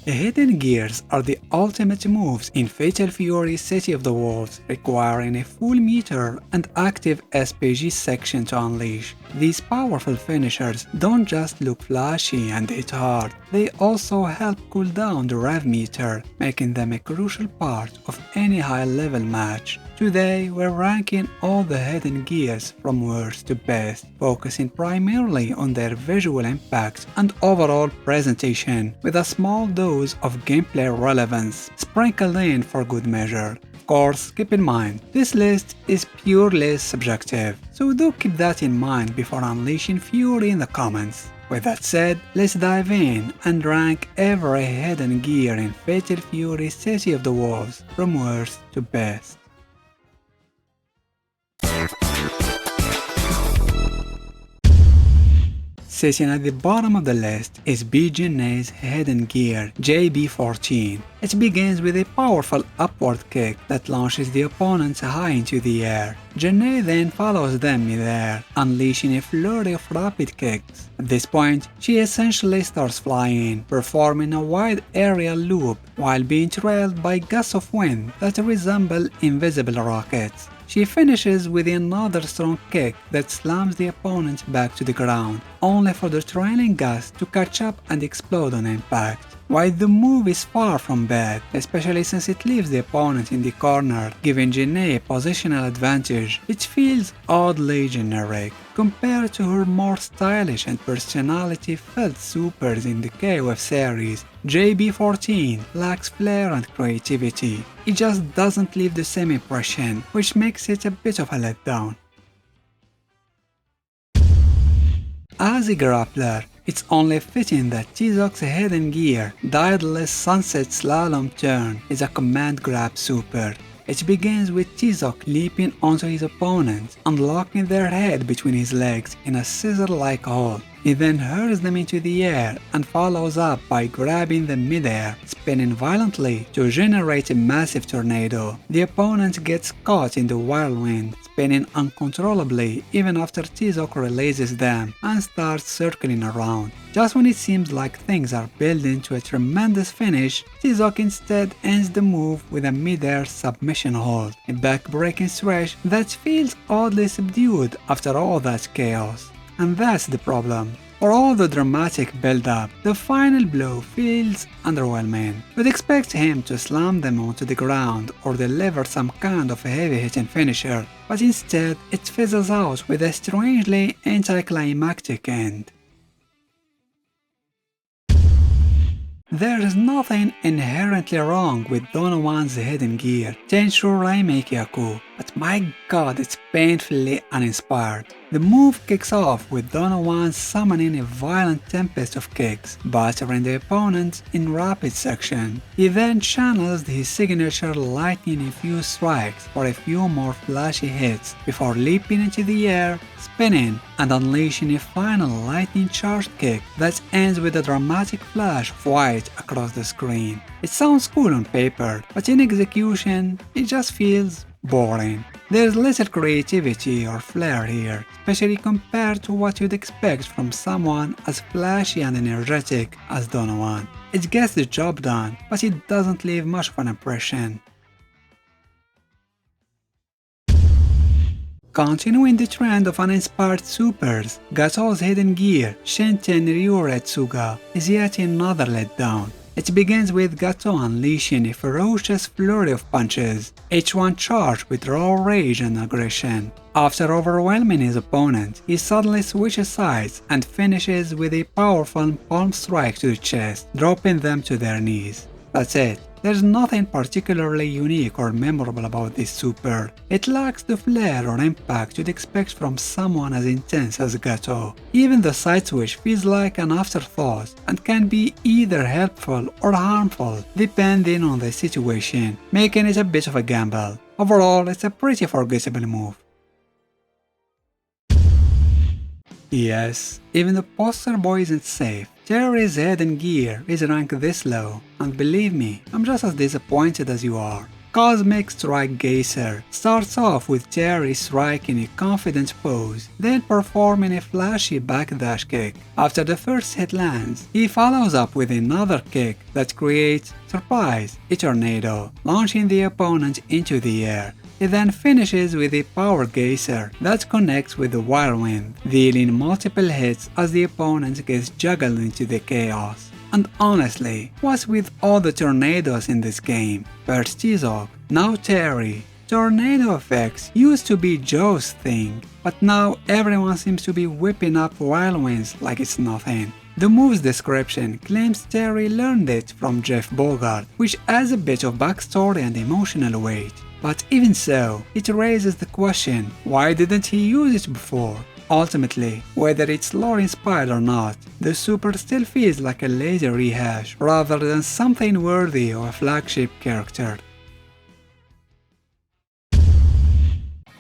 Hidden gears are the ultimate moves in Fatal Fury City of the Wolves, requiring a full meter and active SPG section to unleash. These powerful finishers don't just look flashy and hit hard, they also help cool down the rev meter, making them a crucial part of any high-level match. Today, we're ranking all the hidden gears from worst to best, focusing primarily on their visual impact and overall presentation, with a small dose of gameplay relevance sprinkled in for good measure. Of course, keep in mind, this list is purely subjective, so do keep that in mind before unleashing fury in the comments. With that said, let's dive in and rank every hidden gear in Fatal Fury City of the Wolves from worst to best. Sitting at the bottom of the list is Genet's hidden gear, JB14. It begins with a powerful upward kick that launches the opponent high into the air. Jenet then follows them mid-air, unleashing a flurry of rapid kicks. At this point, she essentially starts flying, performing a wide aerial loop while being trailed by gusts of wind that resemble invisible rockets. She finishes with another strong kick that slams the opponent back to the ground, only for the trailing gust to catch up and explode on impact. While the move is far from bad, especially since it leaves the opponent in the corner, giving Jenet a positional advantage, it feels oddly generic compared to her more stylish and personality-filled supers in the KOF series. JB14 lacks flair and creativity. It just doesn't leave the same impression, which makes it a bit of a letdown. As a grappler, it's only fitting that Tizoc's hidden gear, Daedalus Sunset Slalom Turn, is a command grab super. It begins with Tizoc leaping onto his opponent, unlocking their head between his legs in a scissor-like hold. He then hurls them into the air and follows up by grabbing them mid-air, spinning violently to generate a massive tornado. The opponent gets caught in the whirlwind, spinning uncontrollably even after Tizoc releases them and starts circling around. Just when it seems like things are building to a tremendous finish, Tizoc instead ends the move with a mid-air submission hold, a back-breaking stretch that feels oddly subdued after all that chaos. And that's the problem. For all the dramatic build-up, the final blow feels underwhelming. We'd expect him to slam them onto the ground or deliver some kind of a heavy-hitting finisher, but instead it fizzles out with a strangely anticlimactic end. There is nothing inherently wrong with Donovan's hidden gear, Tenshu Raimekyaku, but my god, it's painfully uninspired. The move kicks off with Donovan summoning a violent tempest of kicks, battering the opponent in rapid succession. He then channels his signature lightning-infused strikes for a few more flashy hits before leaping into the air, spinning, and unleashing a final lightning-charged kick that ends with a dramatic flash of white across the screen. It sounds cool on paper, but in execution, it just feels boring. There's little creativity or flair here, especially compared to what you'd expect from someone as flashy and energetic as Donovan. It gets the job done, but it doesn't leave much of an impression. Continuing the trend of uninspired supers, Gato's hidden gear, Shinten Ryuretsuga, is yet another letdown. It begins with Gato unleashing a ferocious flurry of punches, each one charged with raw rage and aggression. After overwhelming his opponent, he suddenly switches sides and finishes with a powerful palm strike to the chest, dropping them to their knees. That's it. There's nothing particularly unique or memorable about this super. It lacks the flair or impact you'd expect from someone as intense as Gato. Even the side switch feels like an afterthought and can be either helpful or harmful depending on the situation, making it a bit of a gamble. Overall, it's a pretty forgettable move. Yes, even the poster boy isn't safe. Terry's hidden gear is ranked this low, and believe me, I'm just as disappointed as you are. Cosmic Strike Geyser starts off with Terry striking a confident pose, then performing a flashy backdash kick. After the first hit lands, he follows up with another kick that creates, surprise, a tornado, launching the opponent into the air. It then finishes with a power geyser that connects with the whirlwind, dealing multiple hits as the opponent gets juggled into the chaos. And honestly, what's with all the tornadoes in this game? First Tizoc, now Terry. Tornado effects used to be Joe's thing, but now everyone seems to be whipping up whirlwinds like it's nothing. The move's description claims Terry learned it from Terry Bogard, which adds a bit of backstory and emotional weight. But even so, it raises the question, why didn't he use it before? Ultimately, whether it's lore-inspired or not, the super still feels like a lazy rehash rather than something worthy of a flagship character.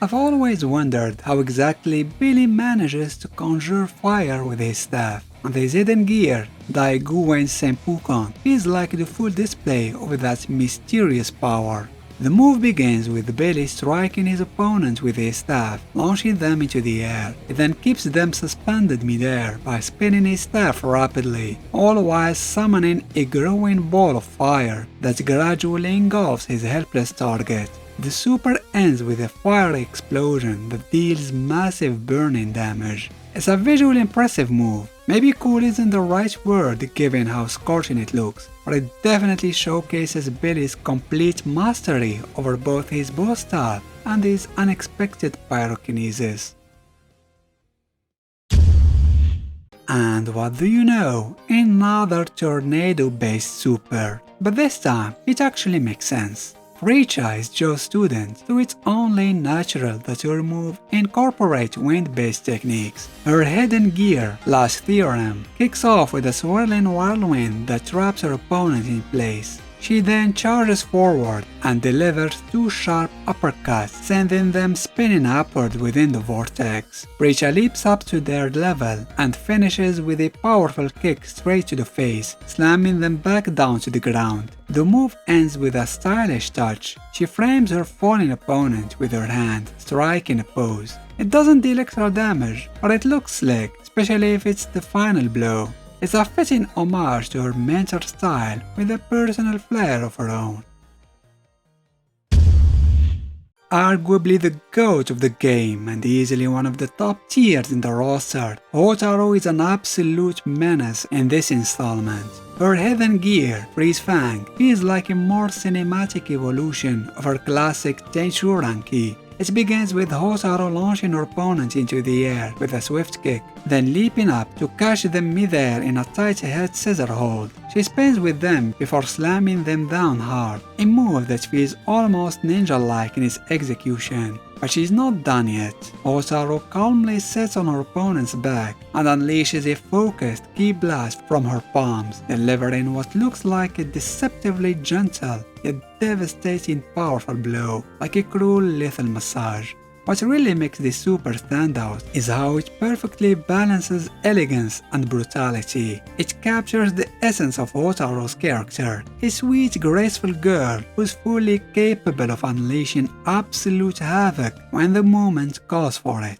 I've always wondered how exactly Billy manages to conjure fire with his staff, and his hidden gear, Daiguwen Senpukon, feels like the full display of that mysterious power. The move begins with Billy striking his opponent with his staff, launching them into the air. It then keeps them suspended mid-air by spinning his staff rapidly, all while summoning a growing ball of fire that gradually engulfs his helpless target. The super ends with a fiery explosion that deals massive burning damage. It's a visually impressive move. Maybe cool isn't the right word given how scorching it looks, but it definitely showcases Billy's complete mastery over both his bow staff and his unexpected pyrokinesis. And what do you know? Another tornado-based super. But this time, it actually makes sense. Preecha is Joe's student, so it's only natural that her move incorporate wind-based techniques. Her hidden gear, Last Theorem, kicks off with a swirling whirlwind that traps her opponent in place. She then charges forward and delivers two sharp uppercuts, sending them spinning upward within the vortex. Preecha leaps up to their level and finishes with a powerful kick straight to the face, slamming them back down to the ground. The move ends with a stylish touch. She frames her falling opponent with her hand, striking a pose. It doesn't deal extra damage, but it looks slick, especially if it's the final blow. It's a fitting homage to her mentor style with a personal flair of her own. Arguably the GOAT of the game and easily one of the top tiers in the roster, Hotaru is an absolute menace in this installment. Her hidden gear, Freeze Fang, feels like a more cinematic evolution of her classic Tenshuranki. It begins with Hotaru launching her opponent into the air with a swift kick, then leaping up to catch them mid-air in a tight head scissor hold. She spins with them before slamming them down hard, a move that feels almost ninja-like in its execution. But she's not done yet. Hotaru calmly sits on her opponent's back and unleashes a focused ki blast from her palms, delivering what looks like a deceptively gentle yet devastating powerful blow, like a cruel lethal massage. What really makes this super stand out is how it perfectly balances elegance and brutality. It captures the essence of Hotaru's character, a sweet, graceful girl who's fully capable of unleashing absolute havoc when the moment calls for it.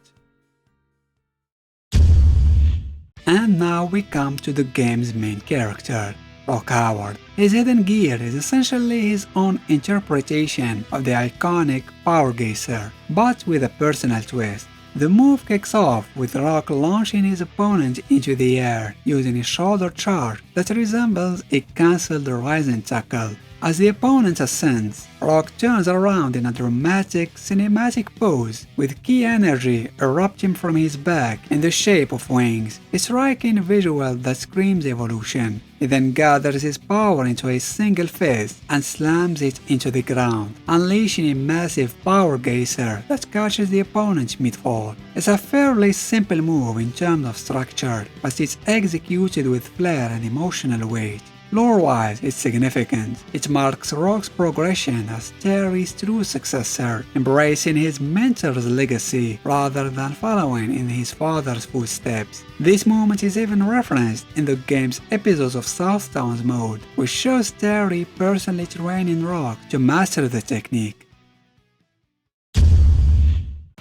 And now we come to the game's main character, Hokutomaru. His hidden gear is essentially his own interpretation of the iconic Power Geyser, but with a personal twist. The move kicks off with Rock launching his opponent into the air using a shoulder charge that resembles a cancelled rising tackle. As the opponent ascends, Rock turns around in a dramatic, cinematic pose with ki energy erupting from his back in the shape of wings, a striking visual that screams evolution. He then gathers his power into a single fist and slams it into the ground, unleashing a massive power geyser that catches the opponent mid-fall. It's a fairly simple move in terms of structure, but it's executed with flair and emotional weight. Lore-wise, it's significant. It marks Rock's progression as Terry's true successor, embracing his mentor's legacy rather than following in his father's footsteps. This moment is even referenced in the game's episodes of Southtown's mode, which shows Terry personally training Rock to master the technique.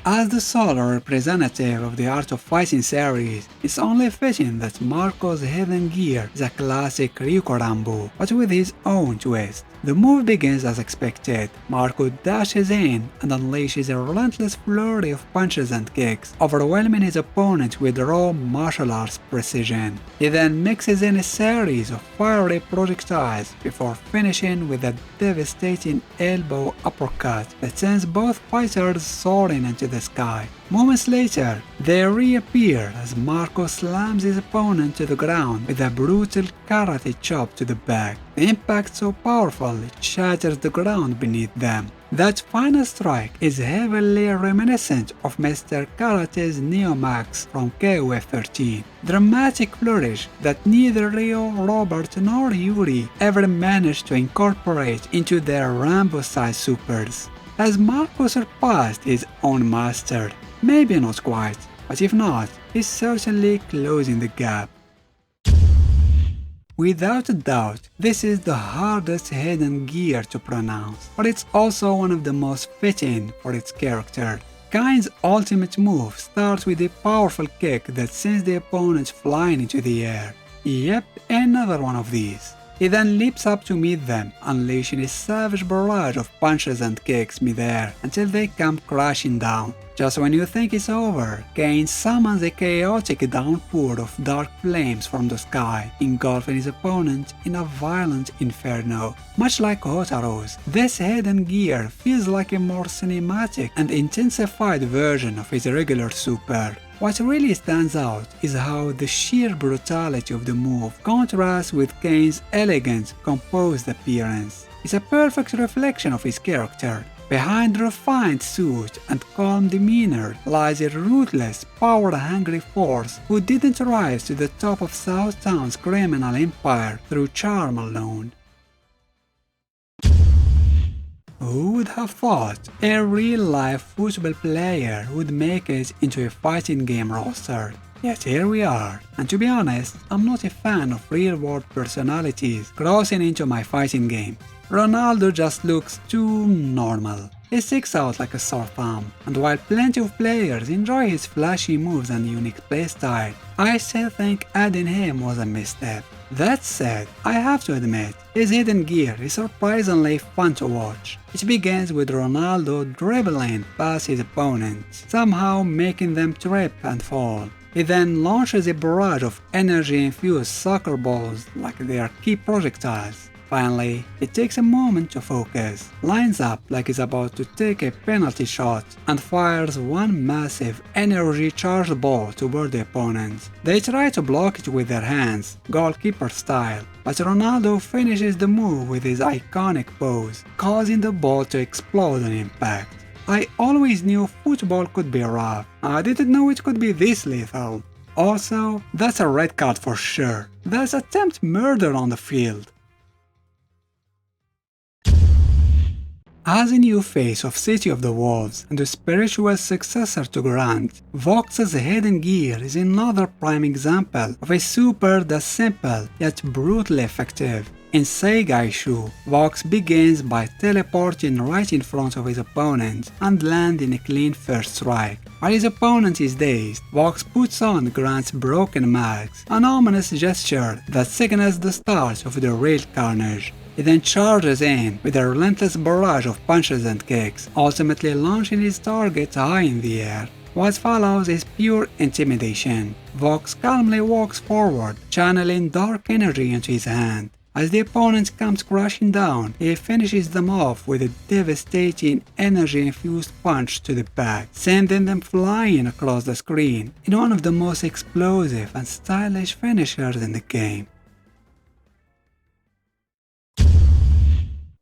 As the sole representative of the Art of Fighting series, it's only fitting that Marco's hidden gear is a classic Ryuko-Rambo, but with his own twist. The move begins as expected. Marco dashes in and unleashes a relentless flurry of punches and kicks, overwhelming his opponent with raw martial arts precision. He then mixes in a series of fiery projectiles before finishing with a devastating elbow uppercut that sends both fighters soaring into the sky. Moments later, they reappear as Marco slams his opponent to the ground with a brutal karate chop to the back. The impact so powerful it shatters the ground beneath them. That final strike is heavily reminiscent of Mr. Karate's Neo Max from KOF 13. Dramatic flourish that neither Ryo, Robert nor Yuri ever managed to incorporate into their Rambo-sized supers. As Marco surpassed his own master? Maybe not quite, but if not, he's certainly closing the gap. Without a doubt, this is the hardest hidden gear to pronounce, but it's also one of the most fitting for its character. Kain's ultimate move starts with a powerful kick that sends the opponent flying into the air. Yep, another one of these. He then leaps up to meet them, unleashing a savage barrage of punches and kicks midair until they come crashing down. Just when you think it's over, Kane summons a chaotic downpour of dark flames from the sky, engulfing his opponent in a violent inferno. Much like Hotaru's, this hidden gear feels like a more cinematic and intensified version of his regular super. What really stands out is how the sheer brutality of the move contrasts with Kane's elegant, composed appearance. It's a perfect reflection of his character. Behind the refined suit and calm demeanor lies a ruthless, power-hungry force who didn't rise to the top of Southtown's criminal empire through charm alone. Who would have thought a real-life football player would make it into a fighting game roster? Yet here we are, and to be honest, I'm not a fan of real-world personalities crossing into my fighting game. Ronaldo just looks too normal. He sticks out like a sore thumb, and while plenty of players enjoy his flashy moves and unique playstyle, I still think adding him was a misstep. That said, I have to admit, his hidden gear is surprisingly fun to watch. It begins with Ronaldo dribbling past his opponents, somehow making them trip and fall. He then launches a barrage of energy-infused soccer balls like they are key projectiles. Finally, he takes a moment to focus, lines up like he's about to take a penalty shot, and fires one massive, energy-charged ball toward the opponent. They try to block it with their hands, goalkeeper style, but Ronaldo finishes the move with his iconic pose, causing the ball to explode on impact. I always knew football could be rough. I didn't know it could be this lethal. Also, that's a red card for sure. That's attempted murder on the field. As a new face of City of the Wolves and a spiritual successor to Grant, Vox's hidden gear is another prime example of a super that's simple yet brutally effective. In Seigaishu, Vox begins by teleporting right in front of his opponent and landing a clean first strike. While his opponent is dazed, Vox puts on Grant's broken mags, an ominous gesture that signals the start of the real carnage. He then charges in with a relentless barrage of punches and kicks, ultimately launching his target high in the air. What follows is pure intimidation. Vox calmly walks forward, channeling dark energy into his hand. As the opponent comes crashing down, he finishes them off with a devastating energy-infused punch to the back, sending them flying across the screen in one of the most explosive and stylish finishers in the game.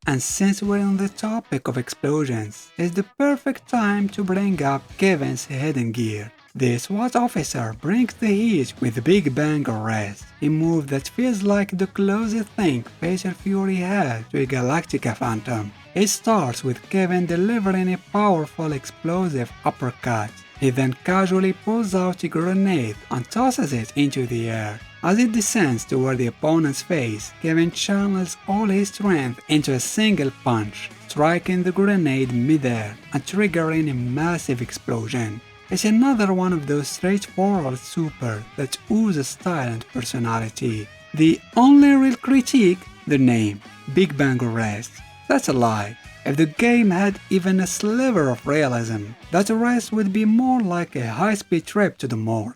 And since we're on the topic of explosions, it's the perfect time to bring up Kevin's hidden gear. The SWAT officer brings the heat with the Big Bang Arrest, a move that feels like the closest thing Fatal Fury has to a Galactica Phantom. It starts with Kevin delivering a powerful explosive uppercut. He then casually pulls out a grenade and tosses it into the air. As it descends toward the opponent's face, Kevin channels all his strength into a single punch, striking the grenade mid-air and triggering a massive explosion. It's another one of those straightforward super that oozes style and personality. The only real critique? The name, Big Bang Arrest. That's a lie. If the game had even a sliver of realism, that arrest would be more like a high-speed trip to the morgue.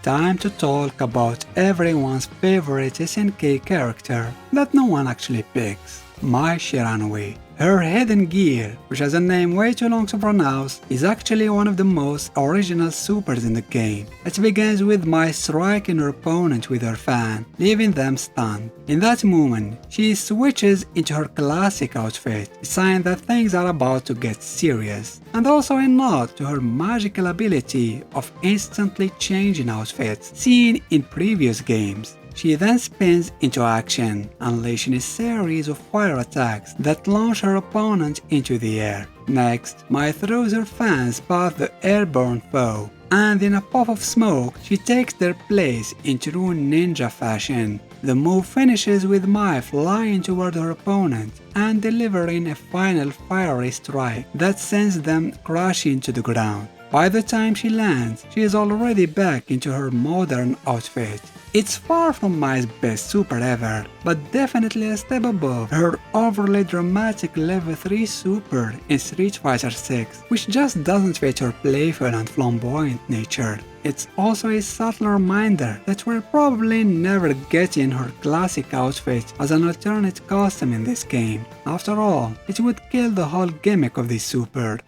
Time to talk about everyone's favorite SNK character that no one actually picks, Mai Shiranui. Her hidden gear, which has a name way too long to pronounce, is actually one of the most original supers in the game. It begins with Mai striking her opponent with her fan, leaving them stunned. In that moment, she switches into her classic outfit, a sign that things are about to get serious, and also a nod to her magical ability of instantly changing outfits, seen in previous games. She then spins into action, unleashing a series of fire attacks that launch her opponent into the air. Next, Mai throws her fans past the airborne foe, and in a puff of smoke, she takes their place in true ninja fashion. The move finishes with Mai flying toward her opponent and delivering a final fiery strike that sends them crashing to the ground. By the time she lands, she is already back into her modern outfit. It's far from Mai's best super ever, but definitely a step above her overly dramatic level 3 super in Street Fighter 6, which just doesn't fit her playful and flamboyant nature. It's also a subtle reminder that we're probably never getting her classic outfit as an alternate costume in this game. After all, it would kill the whole gimmick of this super.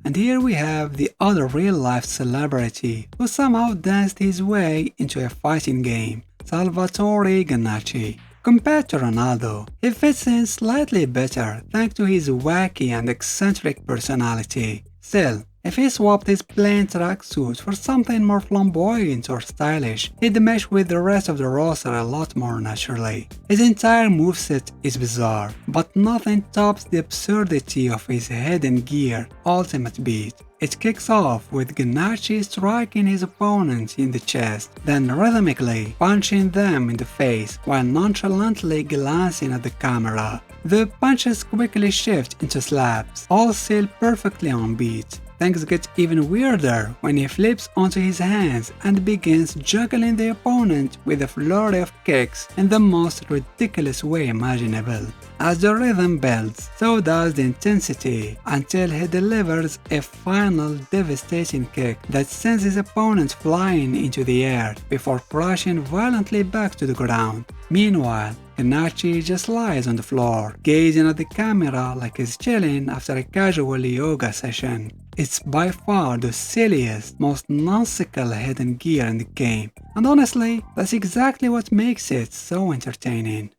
And here we have the other real-life celebrity who somehow danced his way into a fighting game, Salvatore Ganacci. Compared to Ronaldo, he fits in slightly better thanks to his wacky and eccentric personality. Still, if he swapped his plain tracksuit for something more flamboyant or stylish, he'd mesh with the rest of the roster a lot more naturally. His entire moveset is bizarre, but nothing tops the absurdity of his hidden gear ultimate beat. It kicks off with Ganacci striking his opponent in the chest, then rhythmically punching them in the face while nonchalantly glancing at the camera. The punches quickly shift into slaps, all still perfectly on beat. Things get even weirder when he flips onto his hands and begins juggling the opponent with a flurry of kicks in the most ridiculous way imaginable. As the rhythm builds, so does the intensity, until he delivers a final devastating kick that sends his opponent flying into the air before crashing violently back to the ground. Meanwhile, Ganacci just lies on the floor, gazing at the camera like he's chilling after a casual yoga session. It's by far the silliest, most nonsensical hidden gear in the game, and honestly, that's exactly what makes it so entertaining.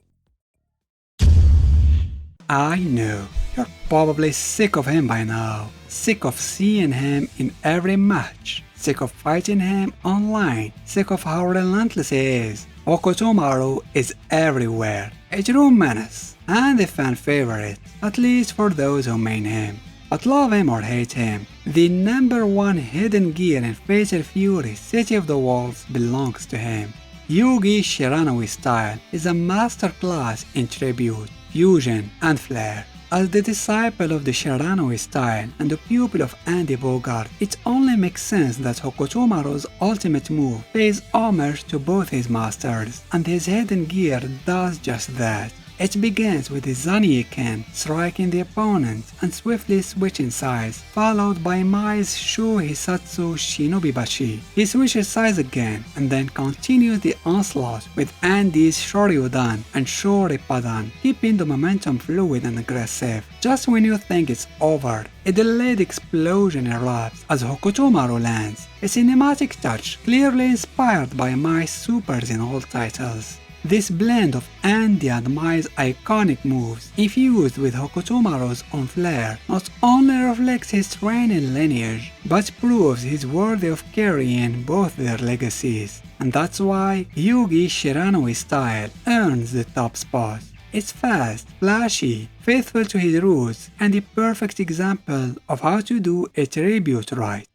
I know, you're probably sick of him by now, sick of seeing him in every match, sick of fighting him online, sick of how relentless he is. Hokutomaru is everywhere, a true menace, and a fan favorite, at least for those who main him. But love him or hate him, the #1 hidden gear in Fatal Fury City of the Wolves belongs to him. Yugi Shiranui style is a masterclass in tribute, fusion, and flair. As the disciple of the Shiranui style and the pupil of N.D. Bogard, it only makes sense that Hokutomaru's ultimate move pays homage to both his masters, and his hidden gear does just that. It begins with the Zanien striking the opponent and swiftly switching sides, followed by Mai's Shu Hisatsu Shinobibashi. He switches sides again and then continues the onslaught with N.D.'s Shoryudan and Shuripadan, keeping the momentum fluid and aggressive. Just when you think it's over, a delayed explosion erupts as Hokutomaru lands, a cinematic touch clearly inspired by Mai's supers in all titles. This blend of N.D. and Mai's iconic moves, infused with Hokutomaru's own flair, not only reflects his training lineage, but proves he's worthy of carrying both their legacies. And that's why Yugi Shiranui's style earns the top spot. It's fast, flashy, faithful to his roots, and a perfect example of how to do a tribute right.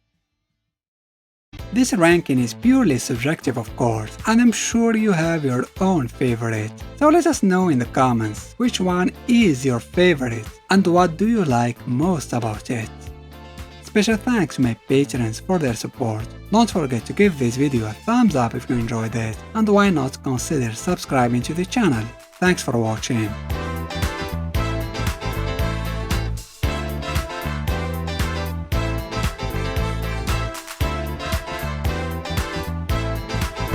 This ranking is purely subjective, of course, and I'm sure you have your own favorite. So let us know in the comments which one is your favorite and what do you like most about it. Special thanks to my patrons for their support. Don't forget to give this video a thumbs up if you enjoyed it, and why not consider subscribing to the channel. Thanks for watching.